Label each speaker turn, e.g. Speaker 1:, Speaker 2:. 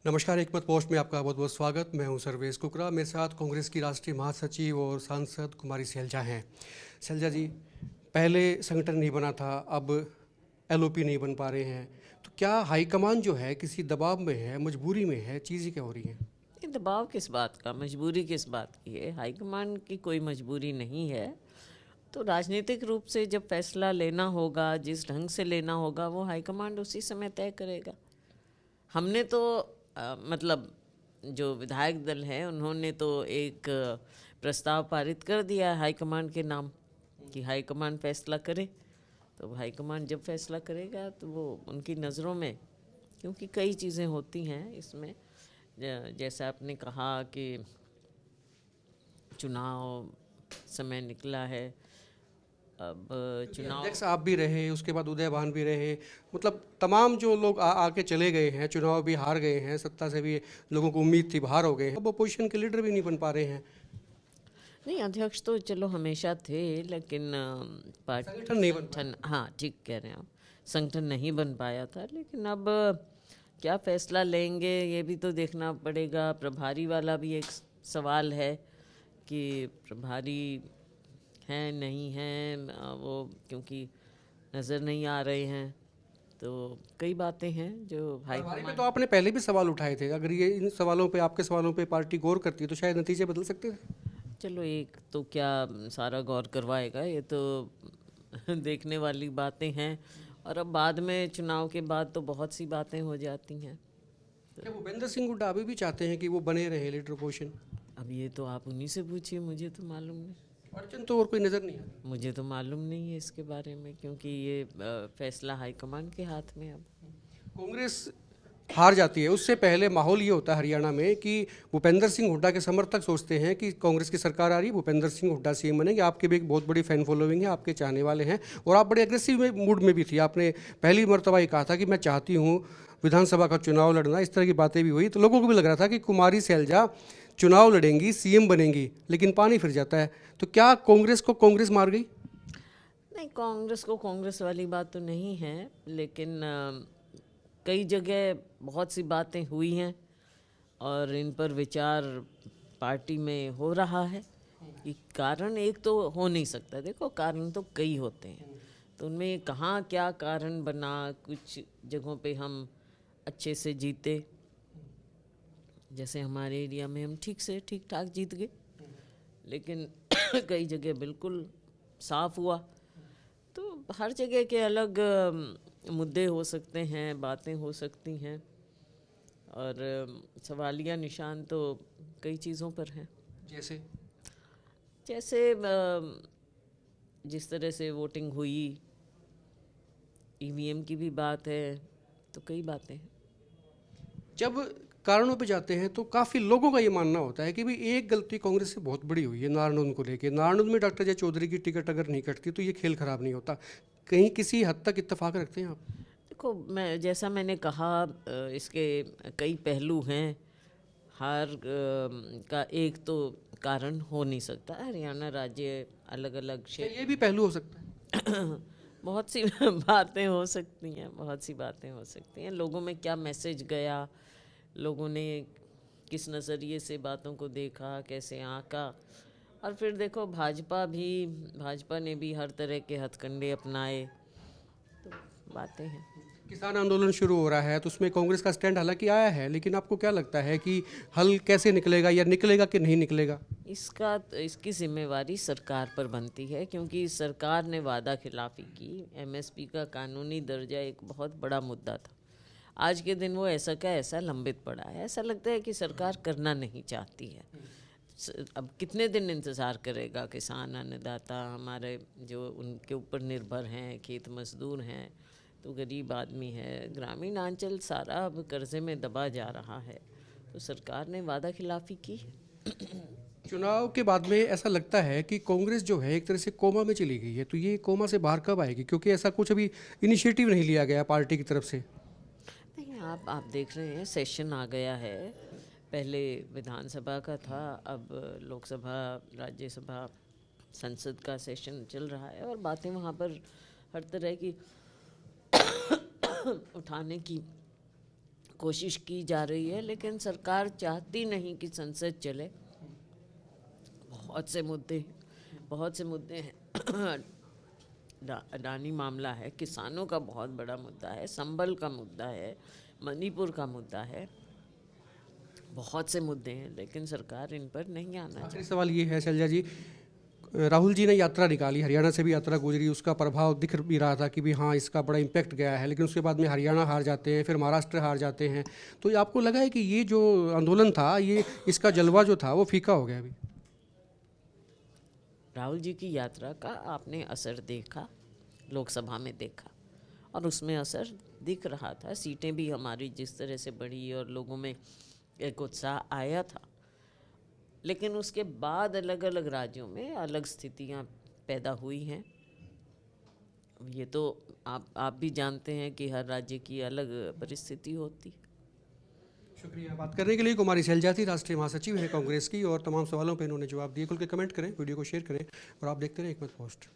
Speaker 1: नमस्कार, एकमत पोस्ट में आपका बहुत बहुत स्वागत। मैं हूं सर्वेश कुकरा। मेरे साथ कांग्रेस की राष्ट्रीय महासचिव और सांसद कुमारी सैलजा हैं। सैलजा जी, पहले संगठन नहीं बना था, अब एलओपी नहीं बन पा रहे हैं, तो क्या हाईकमान जो है किसी दबाव में है, मजबूरी में है, चीज़ें क्या हो रही हैं?
Speaker 2: ये दबाव किस बात का, मजबूरी किस बात की है? हाईकमान की कोई मजबूरी नहीं है। तो राजनीतिक रूप से जब फैसला लेना होगा, जिस ढंग से लेना होगा, वो हाईकमांड उसी समय तय करेगा। हमने तो मतलब जो विधायक दल है उन्होंने तो एक प्रस्ताव पारित कर दिया है हाईकमांड के नाम कि हाईकमांड फैसला करे। तो हाईकमांड जब फैसला करेगा तो वो उनकी नज़रों में, क्योंकि कई चीज़ें होती हैं इसमें, जैसा आपने कहा कि चुनाव समय निकला है। अब चुनाव
Speaker 1: अध्यक्ष आप भी रहे, उसके बाद उदयभान भी रहे, मतलब तमाम जो लोग आके चले गए हैं, चुनाव भी हार गए हैं, सत्ता से भी लोगों को उम्मीद थी, बाहर हो गए हैं, अब अपोजिशन के लीडर भी नहीं बन पा रहे हैं।
Speaker 2: नहीं, अध्यक्ष तो चलो हमेशा थे, लेकिन पार्टी
Speaker 1: संगठन नहीं बन पाया।
Speaker 2: संगठन, हाँ ठीक कह रहे हैं आप, संगठन नहीं बन पाया था। लेकिन अब क्या फैसला लेंगे ये भी तो देखना पड़ेगा। प्रभारी वाला भी एक सवाल है कि प्रभारी हैं नहीं हैं, वो क्योंकि नज़र नहीं आ रहे हैं। तो कई बातें हैं जो
Speaker 1: प्रभारी पे
Speaker 2: हाईकमान।
Speaker 1: तो आपने पहले भी सवाल उठाए थे, अगर ये इन सवालों पे, आपके सवालों पे पार्टी गौर करती तो शायद नतीजे बदल सकते थे।
Speaker 2: चलो, एक तो क्या सारा गौर करवाएगा, ये तो देखने वाली बातें हैं। और अब बाद में चुनाव के बाद तो बहुत सी बातें हो जाती हैं।
Speaker 1: क्या भूपेंद्र सिंह हुड्डा अभी भी चाहते हैं कि वो बने रहे लीडर पोजीशन?
Speaker 2: अब ये तो आप उन्हीं से पूछिए, मुझे तो मालूम नहीं।
Speaker 1: अड़चन तो और कोई नज़र नहीं आ रही।
Speaker 2: मुझे तो मालूम नहीं है इसके बारे में, क्योंकि ये फैसला हाईकमान के हाथ में है अब।
Speaker 1: कांग्रेस हार जाती है उससे पहले माहौल ये होता है हरियाणा में कि भूपेंद्र सिंह हुड्डा के समर्थक सोचते हैं कि कांग्रेस की सरकार आ रही है, भूपेंद्र सिंह हुड्डा सीएम बनेंगे। आपके भी एक बहुत बड़ी फैन फॉलोइंग है, आपके चाहने वाले हैं, और आप बड़े एग्रेसिव मूड में भी थी। आपने पहली मरतबा ये कहा था कि मैं चाहती हूँ विधानसभा का चुनाव लड़ना, इस तरह की बातें भी हुई, तो लोगों को भी लग रहा था कि कुमारी सैलजा चुनाव लड़ेंगी, सीएम बनेंगी, लेकिन पानी फिर जाता है। तो क्या कांग्रेस को कांग्रेस मार गई?
Speaker 2: नहीं, कांग्रेस को कांग्रेस वाली बात तो नहीं है, लेकिन कई जगह बहुत सी बातें हुई हैं और इन पर विचार पार्टी में हो रहा है कि कारण एक तो हो नहीं सकता। देखो, कारण तो कई होते हैं, तो उनमें कहाँ क्या कारण बना। कुछ जगहों पे हम अच्छे से जीते, जैसे हमारे एरिया में हम ठीक ठाक जीत गए, लेकिन कई जगह बिल्कुल साफ हुआ। तो हर जगह के अलग मुद्दे हो सकते हैं, बातें हो सकती हैं, और सवालिया निशान तो कई चीज़ों पर हैं।
Speaker 1: जैसे
Speaker 2: जैसे जिस तरह से वोटिंग हुई, ईवीएम की भी बात है, तो कई बातें हैं।
Speaker 1: जब कारणों पे जाते हैं तो काफ़ी लोगों का ये मानना होता है कि भाई एक गलती कांग्रेस से बहुत बड़ी हुई है नारनौंद को लेके। नारनौंद में डॉक्टर जय चौधरी की टिकट अगर नहीं कटती तो ये खेल खराब नहीं होता। कहीं किसी हद तक इत्तेफाक रखते हैं आप?
Speaker 2: देखो, जैसा मैंने कहा, इसके कई पहलू हैं। हार का एक तो कारण हो नहीं सकता। हरियाणा राज्य अलग अलग
Speaker 1: क्या
Speaker 2: क्षेत्र
Speaker 1: ये भी पहलू हो सकता है?
Speaker 2: बहुत सी बातें हो सकती हैं, बहुत सी बातें हो सकती हैं। लोगों में क्या मैसेज गया, लोगों ने किस नज़रिए से बातों को देखा, कैसे आंका। और फिर देखो, भाजपा ने भी हर तरह के हथकंडे अपनाए। तो बातें हैं।
Speaker 1: किसान आंदोलन शुरू हो रहा है तो उसमें कांग्रेस का स्टैंड हालांकि आया है, लेकिन आपको क्या लगता है कि हल कैसे निकलेगा, या निकलेगा कि नहीं निकलेगा?
Speaker 2: इसकी जिम्मेवारी सरकार पर बनती है, क्योंकि सरकार ने वादा खिलाफी की। एमएसपी का कानूनी दर्जा एक बहुत बड़ा मुद्दा था। आज के दिन वो ऐसा का ऐसा लंबित पड़ा है। ऐसा लगता है कि सरकार करना नहीं चाहती है। अब कितने दिन इंतज़ार करेगा किसान, अन्नदाता हमारे जो उनके ऊपर निर्भर हैं, खेत मजदूर हैं, तो गरीब आदमी है, ग्रामीण अंचल सारा अब कर्जे में दबा जा रहा है। तो सरकार ने वादा खिलाफी की।
Speaker 1: चुनाव के बाद में ऐसा लगता है कि कांग्रेस जो है एक तरह से कोमा में चली गई है, तो ये कोमा से बाहर कब आएगी? क्योंकि ऐसा कुछ अभी इनिशिएटिव नहीं लिया गया पार्टी की तरफ से।
Speaker 2: नहीं, आप देख रहे हैं, सेशन आ गया है। पहले विधानसभा का था, अब लोकसभा, राज्यसभा, संसद का सेशन चल रहा है, और बातें वहाँ पर हर तरह की उठाने की कोशिश की जा रही है, लेकिन सरकार चाहती नहीं कि संसद चले। बहुत से मुद्दे हैं। अडानी मामला है, किसानों का बहुत बड़ा मुद्दा है, संबल का मुद्दा है, मणिपुर का मुद्दा है, बहुत से मुद्दे हैं, लेकिन सरकार इन पर नहीं आना चाहती।
Speaker 1: आखिरी सवाल ये है शैलजा जी, राहुल जी ने यात्रा निकाली, हरियाणा से भी यात्रा गुजरी, उसका प्रभाव दिख भी रहा था कि भी हाँ इसका बड़ा इम्पैक्ट गया है, लेकिन उसके बाद में हरियाणा हार जाते हैं, फिर महाराष्ट्र हार जाते हैं। तो ये आपको लगा है कि ये जो आंदोलन था, ये इसका जलवा जो था वो फीका हो गया अभी?
Speaker 2: राहुल जी की यात्रा का आपने असर देखा, लोकसभा में देखा, और उसमें असर दिख रहा था। सीटें भी हमारी जिस तरह से बढ़ी और लोगों में एक उत्साह आया था, लेकिन उसके बाद अलग अलग राज्यों में अलग स्थितियां पैदा हुई हैं। ये तो आप भी जानते हैं कि हर राज्य की अलग परिस्थिति होती है।
Speaker 1: शुक्रिया बात करने के लिए। कुमारी शैलजा थी, राष्ट्रीय महासचिव है कांग्रेस की, और तमाम सवालों पर इन्होंने जवाब दिए। खुल के कमेंट करें, वीडियो को शेयर करें, और आप देखते रहें एकमत पोस्ट।